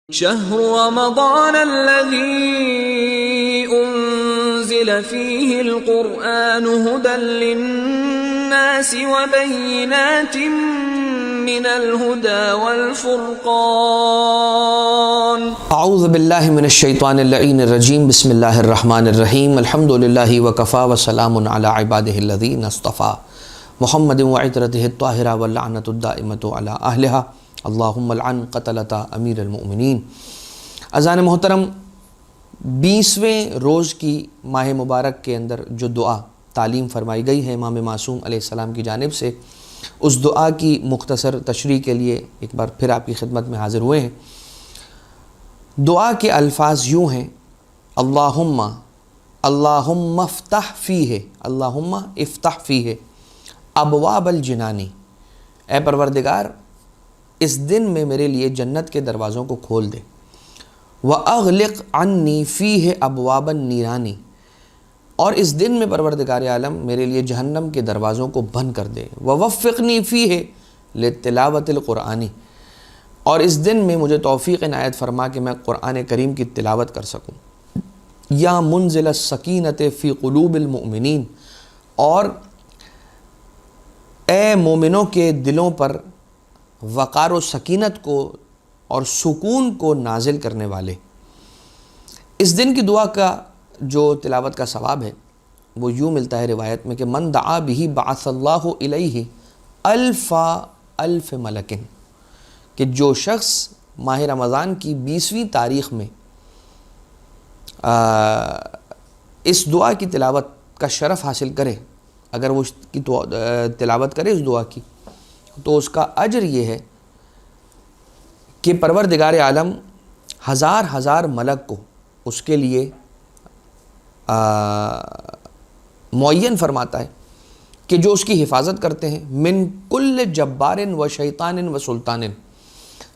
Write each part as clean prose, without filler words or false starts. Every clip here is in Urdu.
شهر رمضان الذي أنزل فيه القرآن هدى للناس وبينات من الهدى والفرقان اعوذ باللہ من الشیطان اللعین الرجیم بسم اللہ الرحمن الرحیم الحمد للہ وکفا وسلام علی عبادہ الذین اصطفیٰ محمد وعطرتہ الطاہرہ واللعنۃ الدائمۃ علی اہلہا اللہم لعن قتلۃ امیر المؤمنین۔ اذان محترم، 20ویں روز کی ماہ مبارک کے اندر جو دعا تعلیم فرمائی گئی ہے امام معصوم علیہ السلام کی جانب سے، اس دعا کی مختصر تشریح کے لیے ایک بار پھر آپ کی خدمت میں حاضر ہوئے ہیں۔ دعا کے الفاظ یوں ہیں: اللہم افتح فیہ، اللہم افتح فیہ ابواب الجنانی، اے پروردگار اس دن میں میرے لیے جنت کے دروازوں کو کھول دے۔ وَأَغْلِقْ عَنِّي فِيهِ أَبْوَابَ النِّيرَانِ، اور اس دن میں پروردگار عالم میرے لیے جہنم کے دروازوں کو بند کر دے۔ وَوَفِّقْنِي فِيهِ لِتِّلَاوَةِ الْقُرْآنِ، اور اس دن میں مجھے توفیق عنایت فرما کہ میں قرآن کریم کی تلاوت کر سکوں۔ یا منزل السکینۃ فی قلوب المؤمنین، اور اے مومنوں کے دلوں پر وقار و سکینت کو اور سکون کو نازل کرنے والے۔ اس دن کی دعا کا جو تلاوت کا ثواب ہے وہ یوں ملتا ہے روایت میں کہ من دعا بہ بعث اللہ الیہ الف ملک، کہ جو شخص ماہ رمضان کی 20ویں تاریخ میں اس دعا کی تلاوت کا شرف حاصل کرے، اگر وہ اس کی تلاوت کرے اس دعا کی، تو اس کا اجر یہ ہے کہ پروردگار عالم ہزار ہزار ملک کو اس کے لیے معین فرماتا ہے کہ جو اس کی حفاظت کرتے ہیں، من کل جبار و شیطان و سلطان،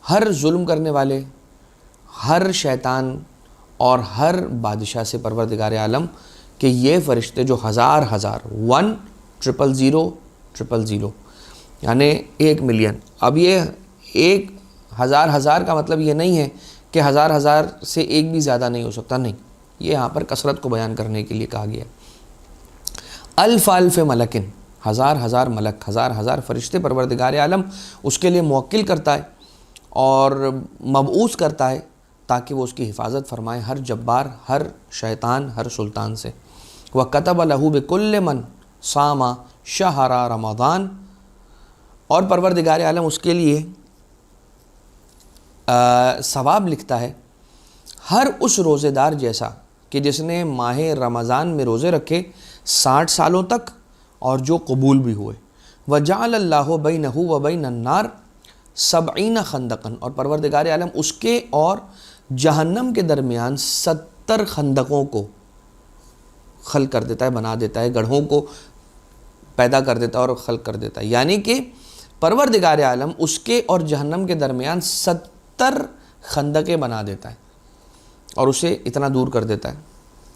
ہر ظلم کرنے والے، ہر شیطان اور ہر بادشاہ سے پروردگار عالم کہ یہ فرشتے جو ہزار 1,000,000 یعنی 1,000,000۔ اب یہ 1,000,000 کا مطلب یہ نہیں ہے کہ ہزار سے ایک بھی زیادہ نہیں ہو سکتا، نہیں، یہ یہاں پر کثرت کو بیان کرنے کے لیے کہا گیا ہے۔ الف ملکن، ہزار ملک، ہزار فرشتے پروردگار عالم اس کے لیے موکل کرتا ہے اور مبعوث کرتا ہے تاکہ وہ اس کی حفاظت فرمائے ہر جبار، ہر شیطان، ہر سلطان سے۔ وَكَتَبَ لَهُ بِكُلِّ مَنْ صَامَ شَهْرَ رَمَضَانَ، اور پروردگار عالم اس کے لیے ثواب لکھتا ہے ہر اس روزے دار جیسا کہ جس نے ماہ رمضان میں روزے رکھے 60 سالوں تک اور جو قبول بھی ہوئے۔ وَجَعَلَ اللَّهُ بَيْنَهُ وَبَيْنَ النَّارِ 70 خندقاً، اور پروردگار عالم اس کے اور جہنم کے درمیان 70 خندقوں کو خلق کر دیتا ہے، بنا دیتا ہے، گڑھوں کو پیدا کر دیتا ہے اور خلق کر دیتا ہے، یعنی کہ پروردگار عالم اس کے اور جہنم کے درمیان 70 خندقیں بنا دیتا ہے اور اسے اتنا دور کر دیتا ہے۔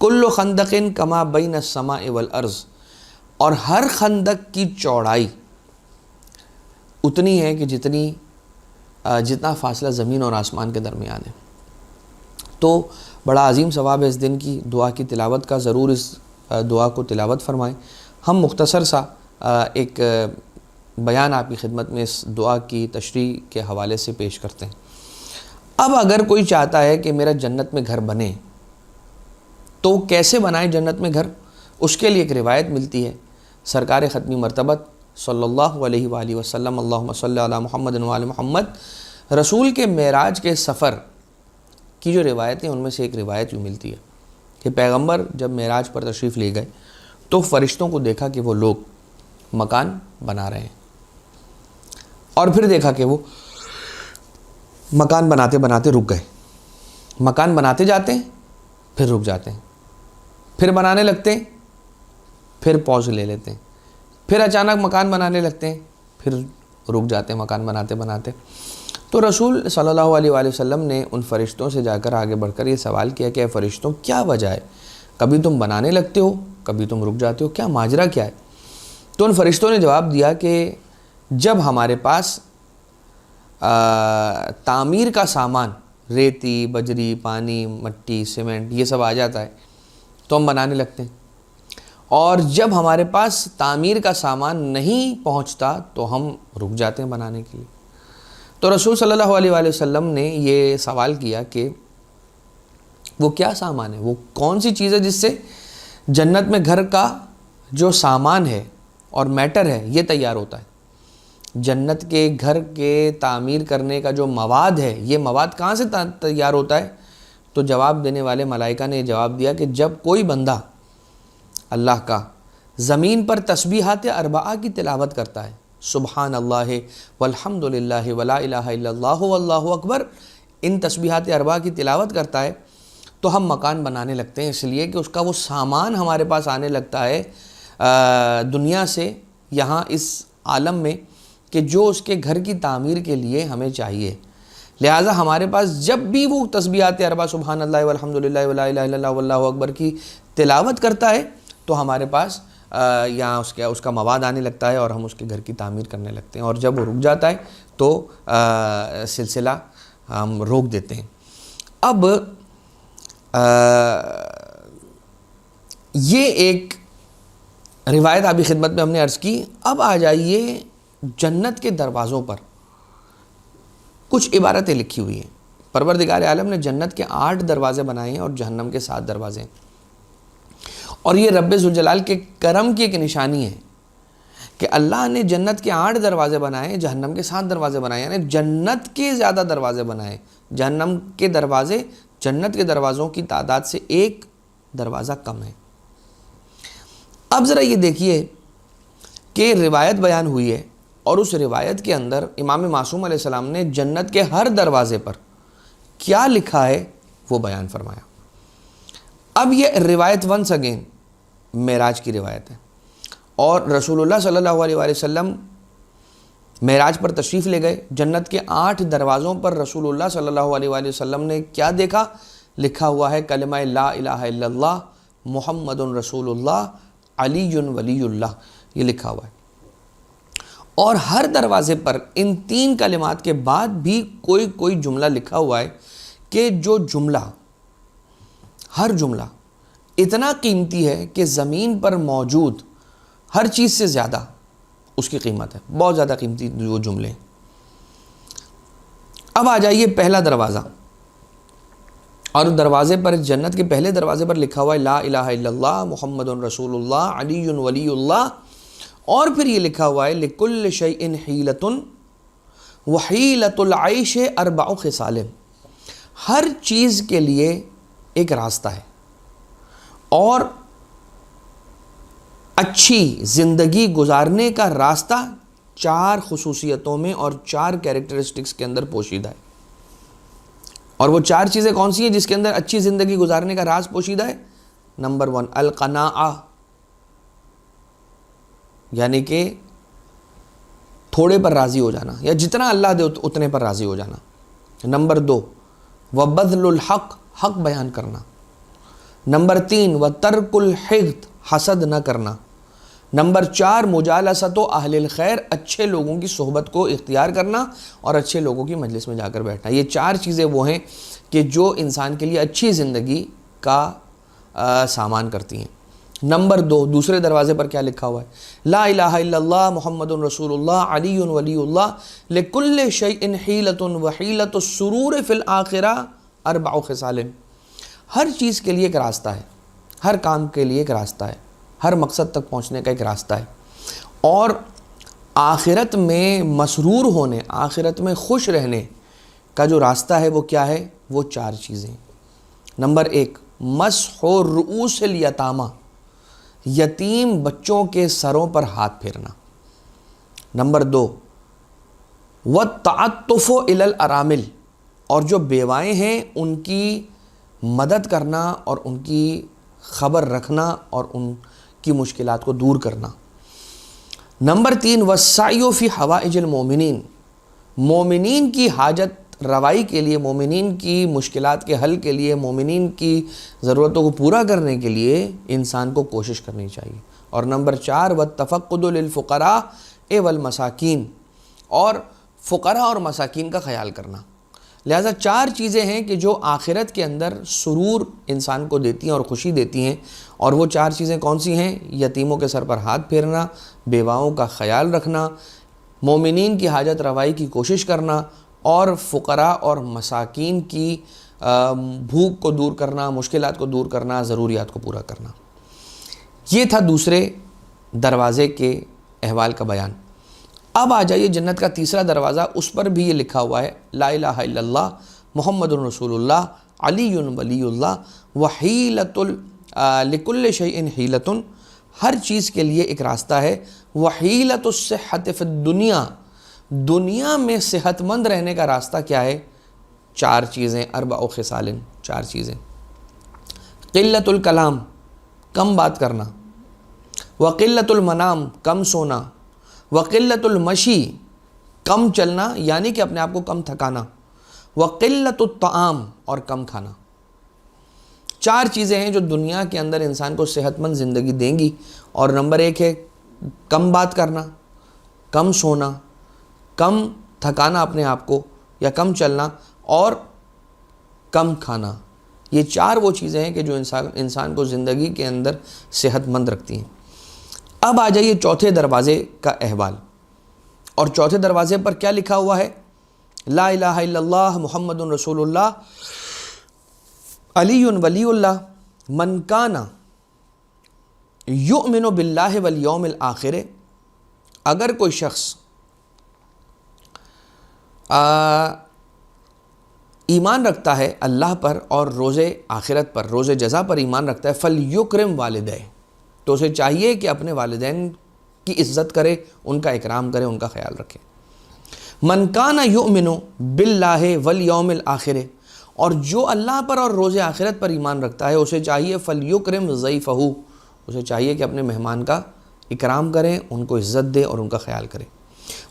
کل خندق کما بین السماء والارض، اور ہر خندق کی چوڑائی اتنی ہے کہ جتنا فاصلہ زمین اور آسمان کے درمیان ہے۔ تو بڑا عظیم ثواب ہے اس دن کی دعا کی تلاوت کا، ضرور اس دعا کو تلاوت فرمائیں۔ ہم مختصر سا ایک بیان آپ کی خدمت میں اس دعا کی تشریح کے حوالے سے پیش کرتے ہیں۔ اب اگر کوئی چاہتا ہے کہ میرا جنت میں گھر بنے تو کیسے بنائے جنت میں گھر؟ اس کے لیے ایک روایت ملتی ہے سرکار ختمی مرتبت صلی اللہ علیہ وآلہ وسلم، اللہم صلی علی محمد و آل محمد، رسول کے معراج کے سفر کی جو روایتیں ان میں سے ایک روایت یوں ملتی ہے کہ پیغمبر جب معراج پر تشریف لے گئے تو فرشتوں کو دیکھا کہ وہ لوگ مکان بنا رہے ہیں، اور پھر دیکھا کہ وہ مکان بناتے بناتے رک گئے، مکان بناتے جاتے ہیں پھر رک جاتے ہیں، پھر بنانے لگتے ہیں پھر پوز لے لیتے ہیں، پھر اچانک مکان بنانے لگتے ہیں پھر رک جاتے ہیں مکان بناتے بناتے۔ تو رسول صلی اللہ علیہ وآلہ وسلم نے ان فرشتوں سے جا کر آگے بڑھ کر یہ سوال کیا کہ اے فرشتوں، کیا وجہ ہے؟ کبھی تم بنانے لگتے ہو، کبھی تم رک جاتے ہو، کیا ماجرا کیا ہے؟ تو ان فرشتوں نے جواب دیا کہ جب ہمارے پاس تعمیر کا سامان ریتی، بجری، پانی، مٹی، سیمنٹ یہ سب آ جاتا ہے تو ہم بنانے لگتے ہیں، اور جب ہمارے پاس تعمیر کا سامان نہیں پہنچتا تو ہم رک جاتے ہیں بنانے کے لیے۔ تو رسول صلی اللہ علیہ وآلہ وسلم نے یہ سوال کیا کہ وہ کیا سامان ہے، وہ کون سی چیز ہے جس سے جنت میں گھر کا جو سامان ہے اور میٹر ہے یہ تیار ہوتا ہے، جنت کے گھر کے تعمیر کرنے کا جو مواد ہے یہ مواد کہاں سے تیار ہوتا ہے؟ تو جواب دینے والے ملائکہ نے جواب دیا کہ جب کوئی بندہ اللہ کا زمین پر تسبیحات اربعہ کی تلاوت کرتا ہے، سبحان اللہ والحمد للہ ولا الہ الا اللہ واللہ اکبر، ان تسبیحات اربعہ کی تلاوت کرتا ہے تو ہم مکان بنانے لگتے ہیں، اس لیے کہ اس کا وہ سامان ہمارے پاس آنے لگتا ہے دنیا سے یہاں اس عالم میں کہ جو اس کے گھر کی تعمیر کے لیے ہمیں چاہیے۔ لہٰذا ہمارے پاس جب بھی وہ تسبیحات اربعہ سبحان اللہ والحمد للہ ولا الہ الا اللہ واللہ اکبر کی تلاوت کرتا ہے تو ہمارے پاس یہاں اس کا مواد آنے لگتا ہے اور ہم اس کے گھر کی تعمیر کرنے لگتے ہیں، اور جب وہ رک جاتا ہے تو سلسلہ ہم روک دیتے ہیں۔ اب یہ ایک روایت آپ کی خدمت میں ہم نے عرض کی۔ اب آ جائیے جنت کے دروازوں پر کچھ عبارتیں لکھی ہوئی ہیں۔ پروردگار عالم نے جنت کے 8 دروازے بنائے ہیں اور جہنم کے 7 دروازے ہیں، اور یہ رب ذوالجلال کے کرم کی ایک نشانی ہے کہ اللہ نے جنت کے 8 دروازے بنائے، جہنم کے 7 دروازے بنائے، یعنی جنت کے زیادہ دروازے بنائے، جہنم کے دروازے جنت کے دروازوں کی تعداد سے 1 دروازہ کم ہے۔ اب ذرا یہ دیکھیے کہ روایت بیان ہوئی ہے، اور اس روایت کے اندر امام معصوم علیہ السلام نے جنت کے ہر دروازے پر کیا لکھا ہے وہ بیان فرمایا۔ اب یہ روایت ونس اگین معراج کی روایت ہے، اور رسول اللہ صلی اللہ علیہ وآلہ وسلم معراج پر تشریف لے گئے، جنت کے 8 دروازوں پر رسول اللہ صلی اللہ علیہ وآلہ وسلم نے کیا دیکھا؟ لکھا ہوا ہے کلمہ لا الہ الا اللہ محمد رسول اللہ علی ولی اللہ، یہ لکھا ہوا ہے، اور ہر دروازے پر ان 3 کلمات کے بعد بھی کوئی جملہ لکھا ہوا ہے کہ جو جملہ، ہر جملہ اتنا قیمتی ہے کہ زمین پر موجود ہر چیز سے زیادہ اس کی قیمت ہے، بہت زیادہ قیمتی وہ جملے ہیں۔ اب آ جائیے پہلا دروازہ، اور دروازے پر جنت کے پہلے دروازے پر لکھا ہوا ہے لا الہ الا اللہ محمد رسول اللہ علی ولی اللہ، اور پھر یہ لکھا ہوا ہے لکل شیء حیلۃ وحیلۃ العیش 4 خصال، ہر چیز کے لیے ایک راستہ ہے، اور اچھی زندگی گزارنے کا راستہ 4 خصوصیتوں میں اور 4 کیریکٹرسٹکس کے اندر پوشیدہ ہے۔ اور وہ 4 چیزیں کون سی ہیں جس کے اندر اچھی زندگی گزارنے کا راز پوشیدہ ہے؟ نمبر 1 القناعہ، یعنی کہ تھوڑے پر راضی ہو جانا، یا جتنا اللہ دے اتنے پر راضی ہو جانا۔ نمبر 2 وبذل الحق، حق بیان کرنا۔ نمبر 3 وترک الحقد، حسد نہ کرنا۔ نمبر 4 مجالست اہل الخیر، اچھے لوگوں کی صحبت کو اختیار کرنا اور اچھے لوگوں کی مجلس میں جا کر بیٹھنا۔ یہ 4 چیزیں وہ ہیں کہ جو انسان کے لیے اچھی زندگی کا سامان کرتی ہیں۔ نمبر 2 دوسرے دروازے پر کیا لکھا ہوا ہے؟ لا الہ الا اللہ محمد رسول اللہ علی ولی اللہ لکل شیء حیلۃ وحیلۃ السرور فی الآخرہ 4 خصال، ہر چیز کے لیے ایک راستہ ہے، ہر کام کے لیے ایک راستہ ہے، ہر مقصد تک پہنچنے کا ایک راستہ ہے، اور آخرت میں مسرور ہونے، آخرت میں خوش رہنے کا جو راستہ ہے وہ کیا ہے؟ وہ 4 چیزیں۔ نمبر 1 مسح رؤوس الیتامى، یتیم بچوں کے سروں پر ہاتھ پھیرنا۔ نمبر 2 والتعطف الی الارامل، اور جو بیوائیں ہیں ان کی مدد کرنا اور ان کی خبر رکھنا اور ان کی مشکلات کو دور کرنا۔ نمبر 3 والسعی فی حوائج المومنین، مومنین کی حاجت روائی کے لیے، مومنین کی مشکلات کے حل کے لیے، مومنین کی ضرورتوں کو پورا کرنے کے لیے انسان کو کوشش کرنی چاہیے۔ اور نمبر 4 والتفقد للفقراء والمساکین، اور فقراء اور مساکین کا خیال کرنا۔ لہٰذا 4 چیزیں ہیں کہ جو آخرت کے اندر سرور انسان کو دیتی ہیں اور خوشی دیتی ہیں، اور وہ 4 چیزیں کون سی ہیں؟ یتیموں کے سر پر ہاتھ پھیرنا، بیواؤں کا خیال رکھنا، مومنین کی حاجت روائی کی کوشش کرنا، اور فقراء اور مساکین کی بھوک کو دور کرنا، مشکلات کو دور کرنا، ضروریات کو پورا کرنا۔ یہ تھا دوسرے دروازے کے احوال کا بیان۔ اب آ جائیے جنت کا تیسرا دروازہ، اس پر بھی یہ لکھا ہوا ہے لا الہ الا اللہ محمد رسول اللہ علی ولی اللہ وحیلۃ لکل شیء حیلۃ، ہر چیز کے لیے ایک راستہ ہے، وحیلۃ الصحۃ فی الدنیا، دنیا میں صحت مند رہنے کا راستہ کیا ہے؟ 4 چیزیں، 4 خصال، 4 چیزیں۔ قلۃ الکلام، کم بات کرنا، وقلۃ المنام، کم سونا، وقلۃ المشی، کم چلنا یعنی کہ اپنے آپ کو کم تھکانا، وقلۃ الطعام، اور کم کھانا۔ 4 چیزیں ہیں جو دنیا کے اندر انسان کو صحت مند زندگی دیں گی، اور نمبر 1 ہے کم بات کرنا، کم سونا، کم تھکانا اپنے آپ کو یا کم چلنا، اور کم کھانا۔ یہ 4 وہ چیزیں ہیں کہ جو انسان کو زندگی کے اندر صحت مند رکھتی ہیں۔ اب آ جائیے چوتھے دروازے کا احوال، اور چوتھے دروازے پر کیا لکھا ہوا ہے؟ لا الہ الا اللہ محمد رسول اللہ علی ولی اللہ من کان یؤمن باللہ والیوم الآخر، اگر کوئی شخص ایمان رکھتا ہے اللہ پر اور روز آخرت پر، روز جزا پر ایمان رکھتا ہے، فلیکرم والدیہ، تو اسے چاہیے کہ اپنے والدین کی عزت کرے، ان کا اکرام کرے، ان کا خیال رکھے۔ من کان یؤمن باللہ والیوم الآخر، اور جو اللہ پر اور روز آخرت پر ایمان رکھتا ہے اسے چاہیے فلیکرم ضیفہ، اسے چاہیے کہ اپنے مہمان کا اکرام کرے، ان کو عزت دے اور ان کا خیال کرے۔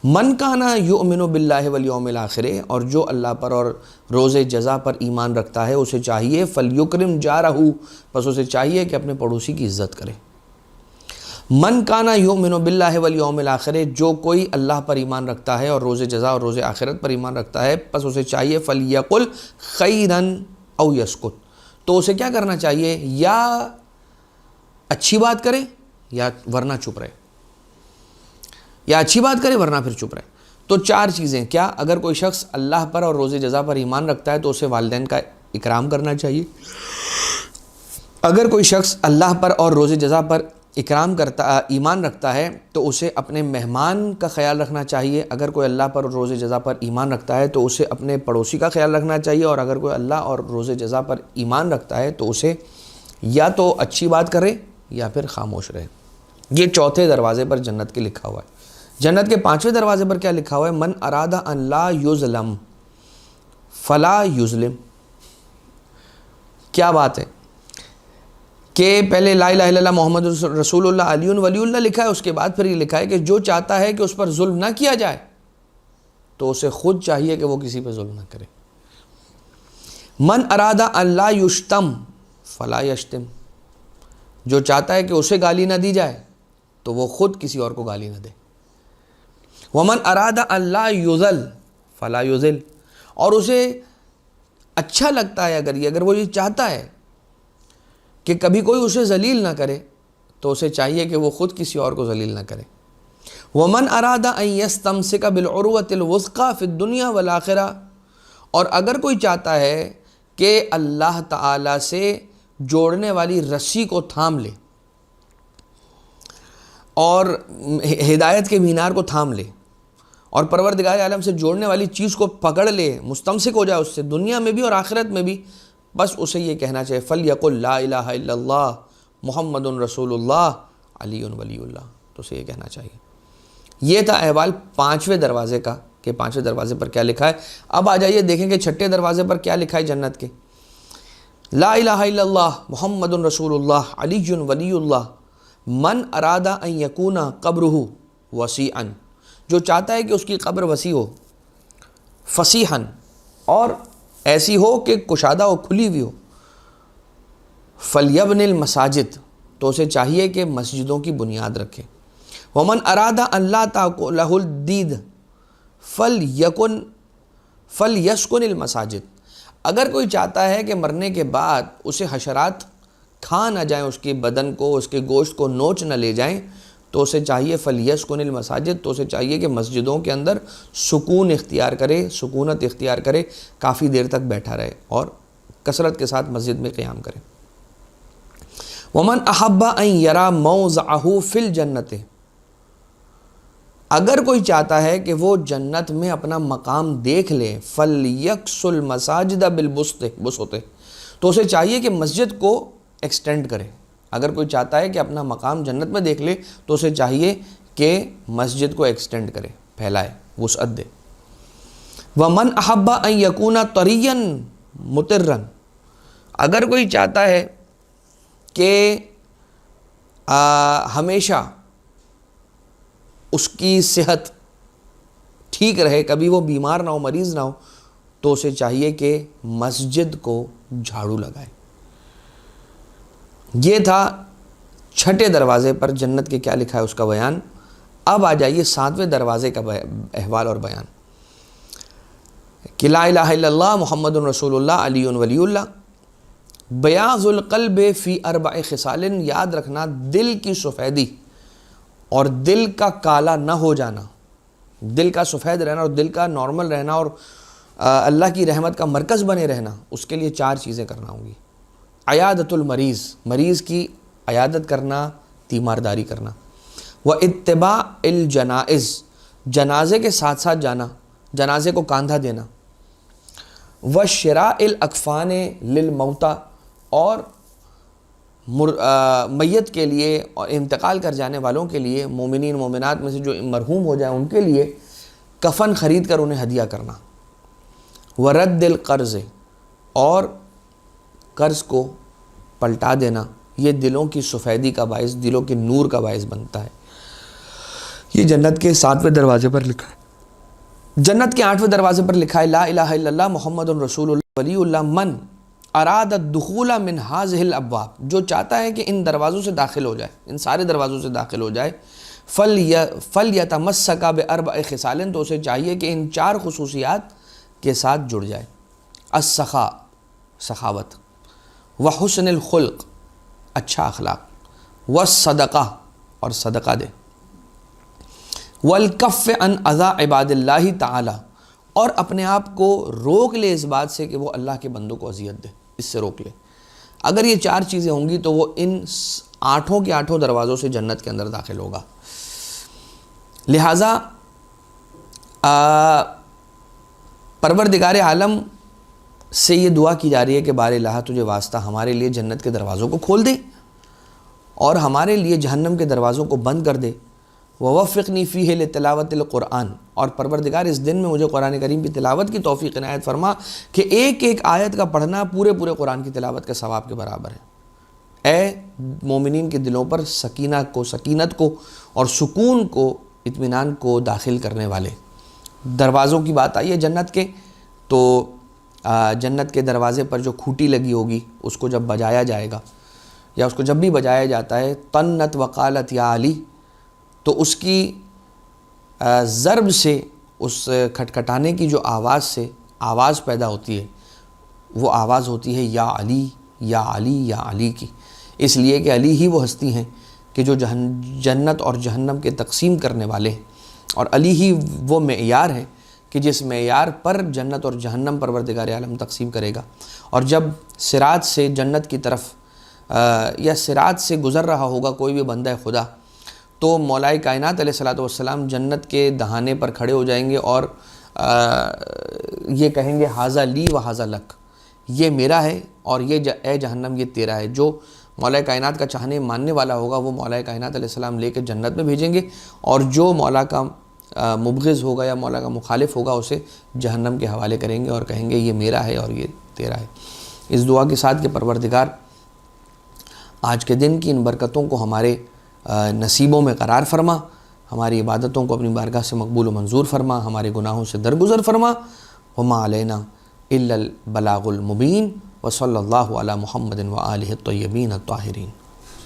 من کان یؤمن باللہ والیوم الآخر، اور جو اللہ پر اور روز جزا پر ایمان رکھتا ہے اسے چاہیے فلیکرم جارہ، پس اسے چاہیے کہ اپنے پڑوسی کی عزت کرے۔ من کان یؤمن باللہ والیوم الآخر، جو کوئی اللہ پر ایمان رکھتا ہے اور روز جزا اور روز آخرت پر ایمان رکھتا ہے، پس اسے چاہیے فلیقل خیرا او یسکت، تو اسے کیا کرنا چاہیے؟ یا اچھی بات کرے یا ورنہ چپ رہے، یا اچھی بات کرے ورنہ پھر چپ رہے۔ تو 4 چیزیں کیا؟ اگر کوئی شخص اللہ پر اور روز جزا پر ایمان رکھتا ہے تو اسے والدین کا اکرام کرنا چاہیے، اگر کوئی شخص اللہ پر اور روز جزا پر ایمان رکھتا ہے تو اسے اپنے مہمان کا خیال رکھنا چاہیے، اگر کوئی اللہ پر اور روز جزا پر ایمان رکھتا ہے تو اسے اپنے پڑوسی کا خیال رکھنا چاہیے، اور اگر کوئی اللہ اور روز جزا پر ایمان رکھتا ہے تو اسے یا تو اچھی بات کرے یا پھر خاموش رہے۔ یہ چوتھے دروازے پر جنت کے لکھا ہوا ہے۔ جنت کے 5ویں دروازے پر کیا لکھا ہوا ہے؟ من اراد ان لا یظلم فلا یظلم۔ کیا بات ہے کہ پہلے لا الہ الا اللہ محمد رسول اللہ علی ولی اللہ لکھا ہے، اس کے بعد پھر یہ لکھا ہے کہ جو چاہتا ہے کہ اس پر ظلم نہ کیا جائے تو اسے خود چاہیے کہ وہ کسی پہ ظلم نہ کرے۔ من اراد ان لا یشتم فلا یشتم، جو چاہتا ہے کہ اسے گالی نہ دی جائے تو وہ خود کسی اور کو گالی نہ دے۔ ومن اراد ان لا یذل فلا یذل، اور اسے اچھا لگتا ہے اگر وہ یہ چاہتا ہے کہ کبھی کوئی اسے ذلیل نہ کرے تو اسے چاہیے کہ وہ خود کسی اور کو ذلیل نہ کرے۔ ومن اراد ان یستمسک بالعروۃ الوثقی فی الدنیا والآخرہ، اور اگر کوئی چاہتا ہے کہ اللہ تعالی سے جوڑنے والی رسی کو تھام لے اور ہدایت کے مینار کو تھام لے اور پروردگار عالم سے جوڑنے والی چیز کو پکڑ لے، مستمسک ہو جائے اس سے دنیا میں بھی اور آخرت میں بھی، بس اسے یہ کہنا چاہیے فلیقل لا الہ الا اللہ محمد رسول اللہ علی ولی اللہ، تو اسے یہ کہنا چاہیے۔ یہ تھا احوال 5ویں دروازے کا کہ 5ویں دروازے پر کیا لکھا ہے۔ اب آ جائیے دیکھیں کہ 6ٹھے دروازے پر کیا لکھا ہے جنت کے۔ لا الہ الا اللہ محمد رسول اللہ علی ولی اللہ من اراد ان یکون قبرہ وسیعا، جو چاہتا ہے کہ اس کی قبر وسیع ہو، فصیحا، اور ایسی ہو کہ کشادہ ہو، کھلی ہوئی ہو، فلیبن المساجد، تو اسے چاہیے کہ مسجدوں کی بنیاد رکھے۔ ومن اراد ان لا تاکلہ الدید فلیکن فَلْيَسْكُنِ الْمَسَاجِدِ، اگر کوئی چاہتا ہے کہ مرنے کے بعد اسے حشرات کھا نہ جائیں، اس کے بدن کو، اس کے گوشت کو نوچ نہ لے جائیں، تو اسے چاہیے فَلْيَسْكُنِ الْمَسَاجِدِ، تو اسے چاہیے کہ مسجدوں کے اندر سکون اختیار کرے، سکونت اختیار کرے، کافی دیر تک بیٹھا رہے اور کثرت کے ساتھ مسجد میں قیام کرے۔ وَمَنْ أَحَبَّ أَنْ يَرَى مَوْضَعَهُ فِي الْجَنَّةِ، اگر کوئی چاہتا ہے کہ وہ جنت میں اپنا مقام دیکھ لے، فَلْيَكْسُ الْمَسَاجِدَ بِالْبُسْطِ، تو اسے چاہیے کہ مسجد کو ایکسٹینڈ کرے۔ اگر کوئی چاہتا ہے کہ اپنا مقام جنت میں دیکھ لے تو اسے چاہیے کہ مسجد کو ایکسٹینڈ کرے، پھیلائے، وسعت دے۔ وَمَنْ أَحَبَّ أَنْ يَكُونَ طَرِيًّا مُطِرًّا، اگر کوئی چاہتا ہے کہ ہمیشہ اس کی صحت ٹھیک رہے، کبھی وہ بیمار نہ ہو، مریض نہ ہو، تو اسے چاہیے کہ مسجد کو جھاڑو لگائے۔ یہ تھا چھٹے دروازے پر جنت کے کیا لکھا ہے اس کا بیان۔ اب آ جائیے 7ویں دروازے کا احوال اور بیان کہ لا الہ الا اللہ محمد رسول اللہ علی ولی اللہ۔ بیاض القلب فی 4 خصال، یاد رکھنا دل کی سفیدی اور دل کا کالا نہ ہو جانا، دل کا سفید رہنا اور دل کا نارمل رہنا اور اللہ کی رحمت کا مرکز بنے رہنا، اس کے لیے 4 چیزیں کرنا ہوں گی۔ عیادت المریض، مریض کی عیادت کرنا، تیمارداری کرنا۔ واتباع الجنائز، جنازے کے ساتھ ساتھ جانا، جنازے کو کاندھا دینا۔ وشراء الاکفان للموتى، اور میت کے لیے اور انتقال کر جانے والوں کے لیے، مومنین مومنات میں سے جو مرحوم ہو جائیں ان کے لیے کفن خرید کر انہیں ہدیہ کرنا۔ ورد القرض، اور قرض کو پلٹا دینا، یہ دلوں کی سفیدی کا باعث، دلوں کے نور کا باعث بنتا ہے۔ یہ جنت کے 7ویں دروازے پر لکھا ہے۔ جنت کے 8ویں دروازے پر لکھا ہے لا الہ الا اللہ محمد رسول اللہ ولی اللہ من اراد الدخول من هذه الابواب، جو چاہتا ہے کہ ان دروازوں سے داخل ہو جائے، ان سارے دروازوں سے داخل ہو جائے، فلیتمسک ب4 خصال، تو اسے چاہیے کہ ان 4 خصوصیات کے ساتھ جڑ جائے۔ السخاء، سخاوت، وحسن الخلق، اچھا اخلاق، والصدقہ، اور صدقہ دے، والکف عن اذی عباد اللہ تعالی، اور اپنے آپ کو روک لے اس بات سے کہ وہ اللہ کے بندوں کو اذیت دے، اس سے روک لے۔ اگر یہ 4 چیزیں ہوں گی تو وہ ان 8 کے 8 دروازوں سے جنت کے اندر داخل ہوگا۔ لہٰذا پروردگار عالم سے یہ دعا کی جا رہی ہے کہ بار الہ تجھے واسطہ ہمارے لیے جنت کے دروازوں کو کھول دے اور ہمارے لیے جہنم کے دروازوں کو بند کر دے۔ ووفقنی فیہ لتلاوت القرآن، اور پروردگار اس دن میں مجھے قرآن کریم کی تلاوت کی توفیق عنایت فرما کہ ایک ایک آیت کا پڑھنا پورے قرآن کی تلاوت کے ثواب کے برابر ہے۔ اے مومنین کے دلوں پر سکینت کو اور سکون کو، اطمینان کو داخل کرنے والے دروازوں کی بات آئی ہے جنت کے، تو جنت کے دروازے پر جو کھوٹی لگی ہوگی اس کو جب بجایا جائے گا، یا اس کو جب بھی بجایا جاتا ہے، طنت وقالت یا علی، تو اس کی ضرب سے، اس کھٹکھٹانے کی جو آواز سے آواز پیدا ہوتی ہے، وہ آواز ہوتی ہے یا علی یا علی یا علی کی، اس لیے کہ علی ہی وہ ہستی ہیں کہ جو جنت اور جہنم کے تقسیم کرنے والے ہیں، اور علی ہی وہ معیار ہیں کہ جس معیار پر جنت اور جہنم پروردگار عالم تقسیم کرے گا۔ اور جب صراط سے جنت کی طرف یا صراط سے گزر رہا ہوگا کوئی بھی بندہ خدا، تو مولا کائنات علیہ الصلوۃ والسلام جنت کے دہانے پر کھڑے ہو جائیں گے اور یہ کہیں گے ھذا لی و ھذا لک، یہ میرا ہے اور یہ اے جہنم یہ تیرا ہے۔ جو مولا کائنات کا چاہنے ماننے والا ہوگا وہ مولا کائنات علیہ السلام لے کے جنت میں بھیجیں گے، اور جو مولا کا مبغض ہوگا یا مولا کا مخالف ہوگا اسے جہنم کے حوالے کریں گے اور کہیں گے یہ میرا ہے اور یہ تیرا ہے۔ اس دعا کے ساتھ کہ پروردگار آج کے دن کی ان برکتوں کو ہمارے نصیبوں میں قرار فرما، ہماری عبادتوں کو اپنی بارگاہ سے مقبول و منظور فرما، ہمارے گناہوں سے درگزر فرما۔ وما علینا الا البلاغ المبین، وصلی اللہ علی محمد وآلہ الطیبین الطاہرین۔